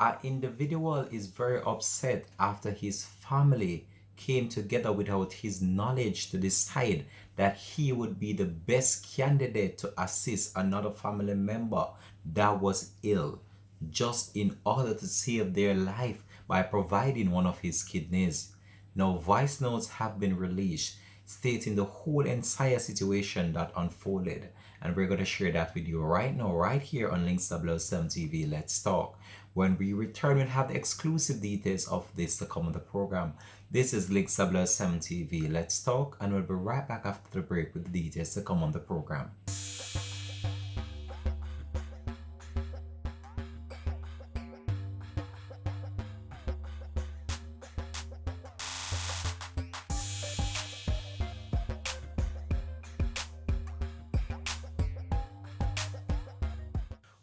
An individual is very upset after his family came together without his knowledge to decide that he would be the best candidate to assist another family member that was ill, just in order to save their life by providing one of his kidneys. Now, voice notes have been released stating the whole entire situation that unfolded, and we're going to share that with you right now, right here on Links 007 TV. Let's talk. When we return, we'll have the exclusive details of this to come on the program. This is Links 007 TV. Let's talk, and we'll be right back after the break with the details to come on the program.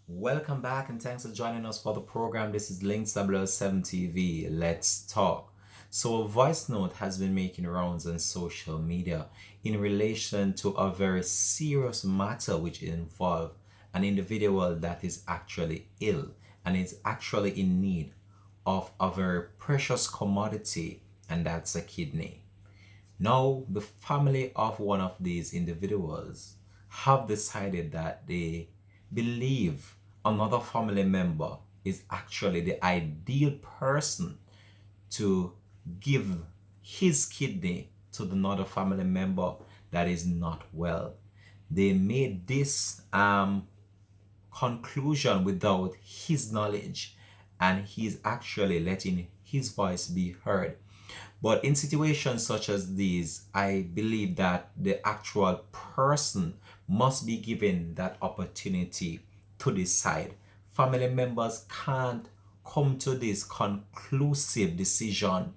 Welcome back and thanks for joining us for the program. This is Links 007 TV. Let's talk. So a voice note has been making rounds on social media in relation to a very serious matter which involves an individual that is actually ill and is actually in need of a very precious commodity, and that's a kidney. Now, the family of one of these individuals have decided that they believe another family member is actually the ideal person to give his kidney to another family member that is not well. They made this conclusion without his knowledge, and he's actually letting his voice be heard. But in situations such as these, I believe that the actual person must be given that opportunity to decide. Family members can't come to this conclusive decision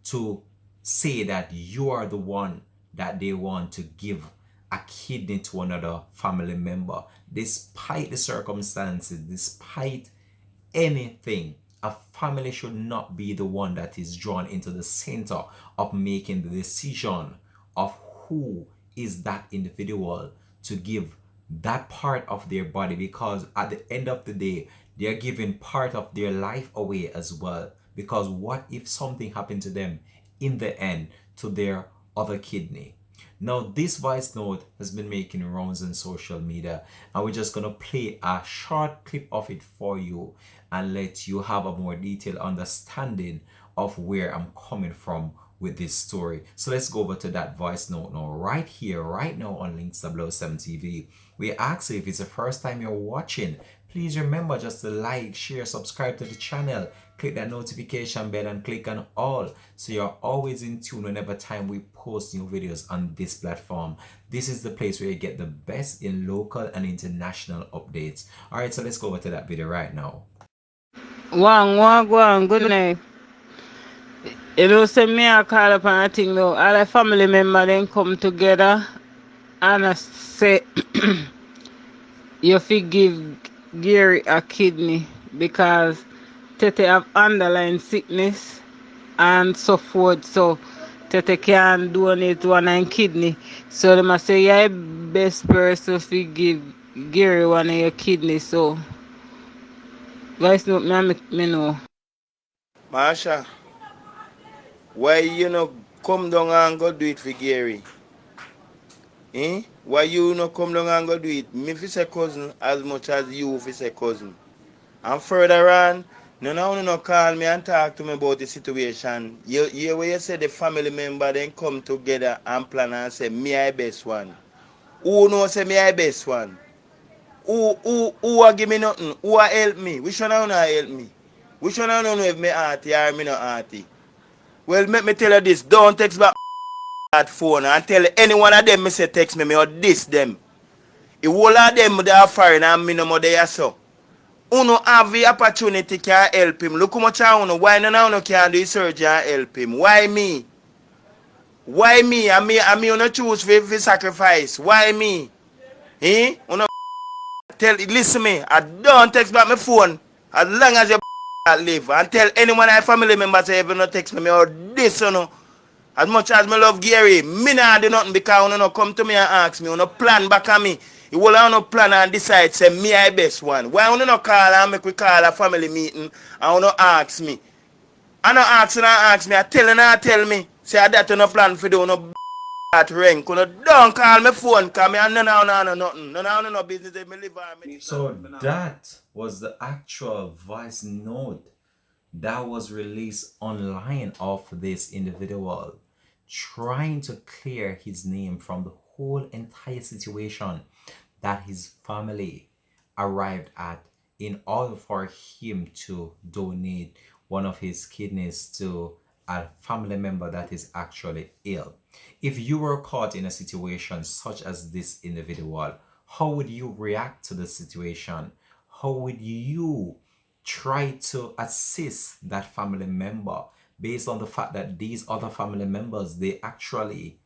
to say that you are the one that they want to give a kidney to another family member, despite the circumstances, despite anything. A family should not be the one that is drawn into the center of making the decision of who is that individual to give that part of their body, because at the end of the day they are giving part of their life away as well. Because what if something happened to them in the end to their other kidney? Now, this voice note has been making rounds on social media, and we're just going to play a short clip of it for you and let you have a more detailed understanding of where I'm coming from with this story. So let's go over to that voice note now, right here, right now on Links 007 TV. We ask you, if it's the first time you're watching, please remember just to like, share, subscribe to the channel, click that notification bell and click on all so you're always in tune whenever time we post new videos on this platform. This is the place where you get the best in local and international updates. Alright, so let's go over to that video right now. Good night. You know, say me I call up and I think now all the family member then come together and I say you fit give Gary a kidney because Tete have underlying sickness and so forth, so Tete can donate one and kidney. So they must say you're the best person to give Gary one of your kidney. So guys know me know. Marsha, why you no come down and go do it for Gary? Why you no come down and go do it? Me fi say cousin as much as you fi say cousin. And further on, none of you no call me and talk to me about the situation. You hear where you say the family member then come together and plan and say me I best one. Who know say me I best one? Who a give me nothing? Who a help me? Which one of you help me? Which one of you know if me auntie or me no auntie? Well, let me tell you this. Don't text back that phone and tell any one of them me say text me or diss them. The whole of them they are foreign and me no more there so. Uno have the opportunity can help him. Look how much I uno. Why none of uno can do the surgery and help him? Why me? Why me? I me uno choose for sacrifice. Why me? Uno listen me. I don't text back my phone as long as you live and tell anyone I family member say if you no text me or this you know. As much as me love Gary, me nah do nothing because you no come to me and ask me, you no plan back on me. You will have no plan and decide, say, me I best one. Why you no call and make we call a family meeting and you no ask me? I no ask me, I tell me. Say that you no plan for do no at rank. You no don't call me phone, cause me and no nothing. No business if me live on me. So that was the actual voice note that was released online of this individual trying to clear his name from the whole entire situation that his family arrived at in order for him to donate one of his kidneys to a family member that is actually ill. If you were caught in a situation such as this individual, how would you react to the situation? How would you try to assist that family member based on the fact that these other family members, they actually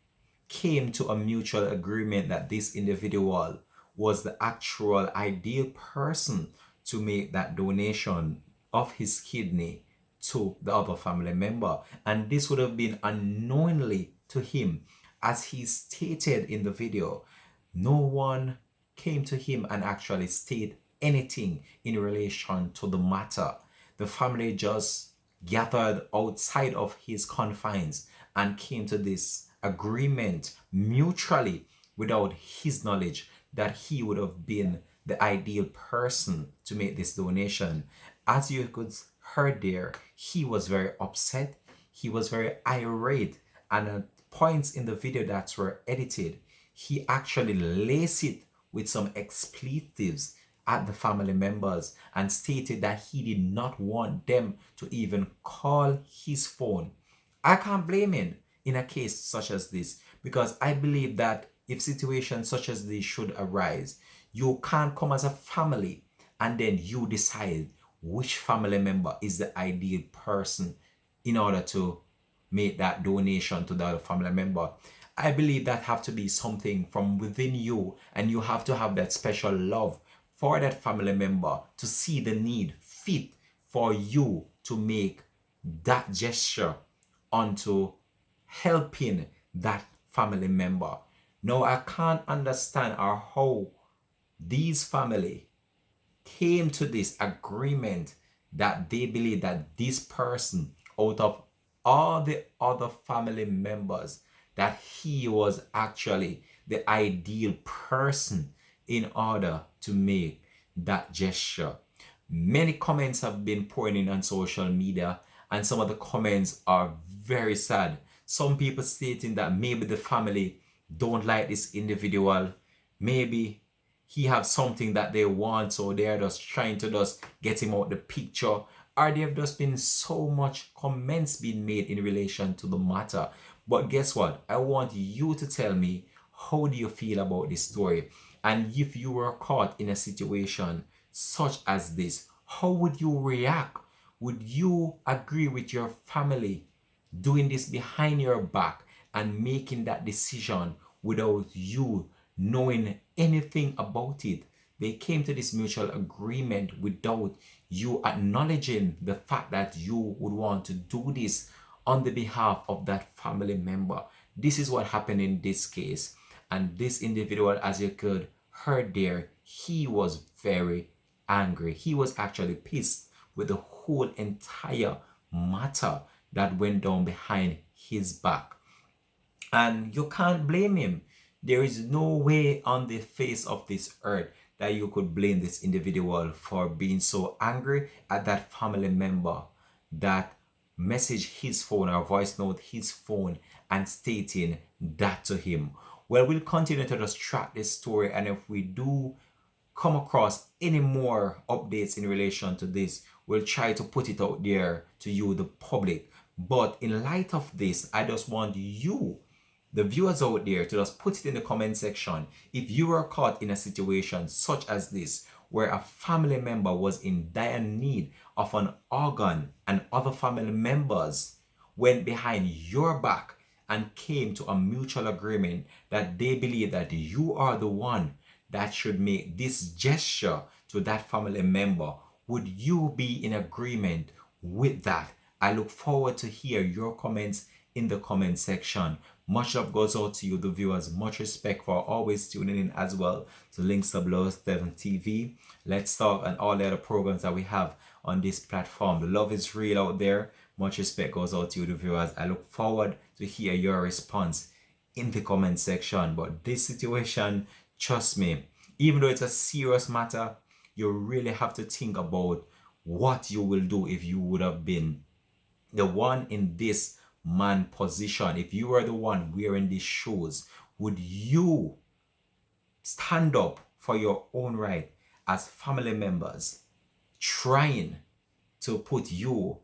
came to a mutual agreement that this individual was the actual ideal person to make that donation of his kidney to the other family member, and this would have been unknowingly to him. As he stated in the video, no one came to him and actually state anything in relation to the matter. The family just gathered outside of his confines and came to this agreement mutually without his knowledge that he would have been the ideal person to make this donation. As you could heard there, he was very upset, he was very irate, and at points in the video that were edited, he actually laced it with some expletives at the family members and stated that he did not want them to even call his phone. I can't blame him in a case such as this, because I believe that if situations such as this should arise, you can't come as a family and then you decide which family member is the ideal person in order to make that donation to the other family member. I believe that have to be something from within you, and you have to have that special love for that family member to see the need fit for you to make that gesture onto helping that family member. Now, I can't understand or how these family came to this agreement that they believe that this person, out of all the other family members, that he was actually the ideal person in order to make that gesture. Many comments have been pouring in on social media, and some of the comments are very sad. Some people stating that maybe the family don't like this individual, maybe he have something that they want, so they're just trying to just get him out the picture, or there have just been so much comments being made in relation to the matter. But guess what? I want you to tell me, how do you feel about this story? And if you were caught in a situation such as this, how would you react? Would you agree with your family doing this behind your back and making that decision without you knowing anything about it? They came to this mutual agreement without you acknowledging the fact that you would want to do this on the behalf of that family member. This is what happened in this case. And this individual, as you could heard there, he was very angry. He was actually pissed with the whole entire matter that went down behind his back. And you can't blame him. There is no way on the face of this earth that you could blame this individual for being so angry at that family member that messaged his phone or voice note his phone and stating that to him. Well, we'll continue to just track this story, and if we do come across any more updates in relation to this, we'll try to put it out there to you, the public. But in light of this, I just want you, the viewers out there, to just put it in the comment section if you were caught in a situation such as this, where a family member was in dire need of an organ and other family members went behind your back and came to a mutual agreement that they believe that you are the one that should make this gesture to that family member. Would you be in agreement with that? I look forward to hear your comments in the comment section. Much love goes out to you, the viewers. Much respect for always tuning in as well to Links to Blow 7 TV, Let's Talk, and all the other programs that we have on this platform. The love is real out there. Much respect goes out to you, the viewers. I look forward to hear your response in the comment section. But this situation, trust me, even though it's a serious matter, you really have to think about what you will do if you would have been the one in this man position. If you were the one wearing these shoes, would you stand up for your own right as family members, trying to put you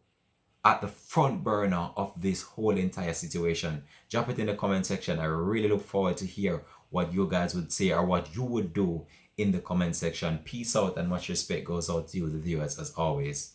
at the front burner of this whole entire situation? Drop it in the comment section. I really look forward to hear what you guys would say or what you would do in the comment section. Peace out, and much respect goes out to you, the viewers, as always.